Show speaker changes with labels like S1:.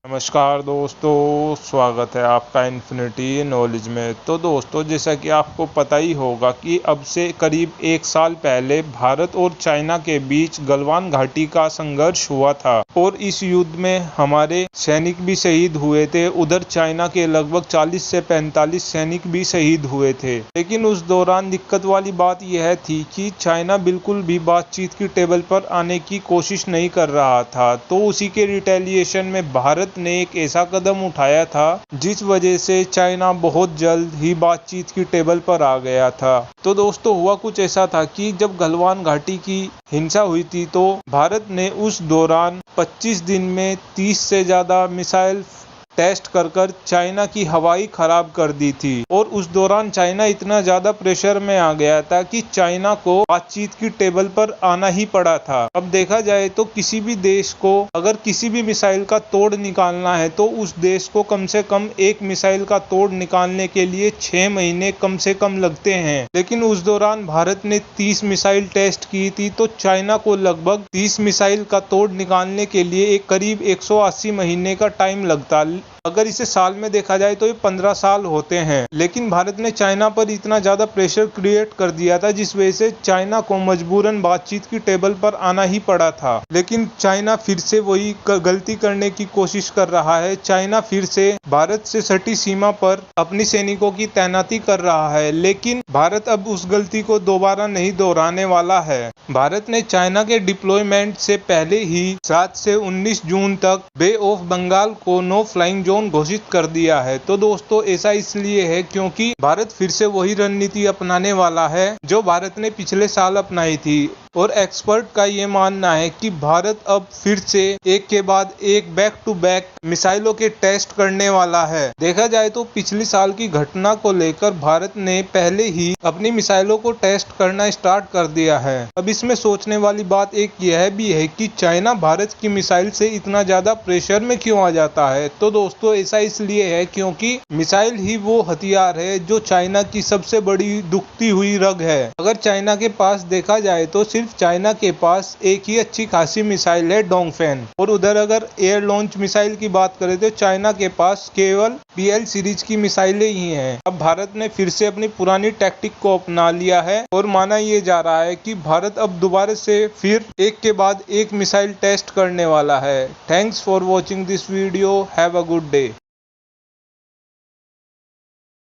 S1: नमस्कार दोस्तों, स्वागत है आपका इन्फिनिटी नॉलेज में। तो दोस्तों, जैसा कि आपको पता ही होगा कि अब से करीब 1 साल पहले भारत और चाइना के बीच गलवान घाटी का संघर्ष हुआ था और इस युद्ध में हमारे सैनिक भी शहीद हुए थे। उधर चाइना के लगभग 40 से 45 सैनिक भी शहीद हुए थे। लेकिन उस दौरान दिक्कत वाली बात यह थी कि चाइना बिल्कुल भी बातचीत की टेबल पर आने की कोशिश नहीं कर रहा था। तो उसी के रिटेलिएशन में भारत ने एक ऐसा कदम उठाया था जिस वजह से चाइना बहुत जल्द ही बातचीत की टेबल पर आ गया था। तो दोस्तों, हुआ कुछ ऐसा था कि जब गलवान घाटी की हिंसा हुई थी तो भारत ने उस दौरान 25 दिन में 30 से ज्यादा मिसाइल टेस्ट कर चाइना की हवाई खराब कर दी थी। और उस दौरान चाइना इतना ज्यादा प्रेशर में आ गया था कि चाइना को बातचीत की टेबल पर आना ही पड़ा था। अब देखा जाए तो किसी भी देश को अगर किसी भी मिसाइल का तोड़ निकालना है तो उस देश को कम से कम एक मिसाइल का तोड़ निकालने के लिए 6 महीने कम से कम लगते हैं। लेकिन उस दौरान भारत ने 30 मिसाइल टेस्ट की थी तो चाइना को लगभग 30 मिसाइल का तोड़ निकालने के लिए एक करीब 180 महीने का टाइम लगता। अगर इसे साल में देखा जाए तो ये 15 साल होते हैं। लेकिन भारत ने चाइना पर इतना ज्यादा प्रेशर क्रिएट कर दिया था जिस वजह से चाइना को मजबूरन बातचीत की टेबल पर आना ही पड़ा था। लेकिन चाइना फिर से वही गलती करने की कोशिश कर रहा है। चाइना फिर से भारत से सटी सीमा पर अपनी सैनिकों की तैनाती कर रहा है। लेकिन भारत अब उस गलती को दोबारा नहीं दोहराने वाला है। भारत ने चाइना के डिप्लॉयमेंट से पहले ही 7 से 19 जून तक बे ऑफ बंगाल को नो फ्लाइंग जोन घोषित कर दिया है। तो दोस्तों, ऐसा इसलिए है क्योंकि भारत फिर से वही रणनीति अपनाने वाला है जो भारत ने पिछले साल अपनाई थी। और एक्सपर्ट का ये मानना है कि भारत अब फिर से एक के बाद एक बैक टू बैक मिसाइलों के टेस्ट करने वाला है। देखा जाए तो पिछले साल की घटना को लेकर भारत ने पहले ही अपनी मिसाइलों को टेस्ट करना स्टार्ट कर दिया है। अब इसमें सोचने वाली बात एक यह भी है कि चाइना भारत की मिसाइल से इतना ज्यादा प्रेशर में क्यों आ जाता है। तो दोस्तों, ऐसा इसलिए है क्योंकि मिसाइल ही वो हथियार है जो चाइना की सबसे बड़ी दुखती हुई रग है। अगर चाइना के पास देखा जाए तो सिर्फ चाइना के पास एक ही अच्छी खासी मिसाइल है, डोंगफेन। और उधर अगर एयर लॉन्च मिसाइल की बात करें तो चाइना के पास केवल PL सीरीज की मिसाइलें ही हैं। अब भारत ने फिर से अपनी पुरानी टैक्टिक को अपना लिया है और माना यह जा रहा है कि भारत अब दोबारा से फिर एक के बाद एक मिसाइल टेस्ट करने वाला है। Thanks for watching this video. Have a good day.